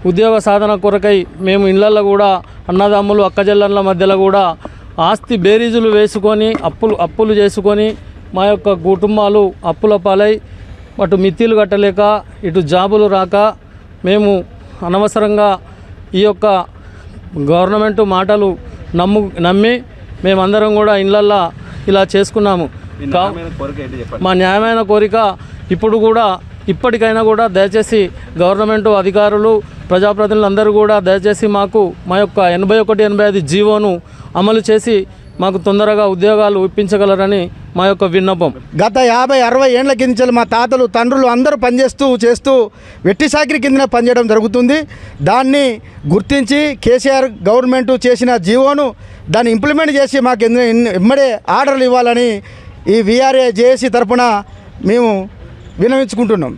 ఉద్యోగ సాధన కొరకై మేము ఇళ్లలో కూడా అన్నదమ్ములు అక్కజెల్లల మధ్యలో కూడా ఆస్తి బేరీజులు వేసుకొని అప్పులు చేసుకొని మా యొక్క కుటుంబాలు అప్పుల పాలై అటు మిత్తిలు కట్టలేక ఇటు జాబులు రాక మేము అనవసరంగా ఈ యొక్క గవర్నమెంట్ మాటలు నమ్మి మేమందరం కూడా ఇళ్ళల్లో ఇలా చేసుకున్నాము. మా న్యాయమైన కోరిక ఇప్పటికైనా కూడా దయచేసి గవర్నమెంట్ అధికారులు ప్రజాప్రతినిధులు అందరూ కూడా దయచేసి మాకు మా యొక్క 81-85 జీవోను అమలు చేసి మాకు తొందరగా ఉద్యోగాలు ఇప్పించగలరని మా యొక్క విన్నపం. గత 50-60 ఏళ్ల కింద మా తాతలు తండ్రులు అందరూ చేస్తూ వెట్టి సాకిరి కింద పనిచేయడం జరుగుతుంది. దాన్ని గుర్తించి కేసీఆర్ గవర్నమెంట్ చేసిన జీవోను దాన్ని ఇంప్లిమెంట్ చేసి మాకు ఎమ్మడే ఆర్డర్లు ఇవ్వాలని ఈ వీఆర్ఏ జేఏసీ తరఫున మేము విన్నవించుకుంటున్నాం.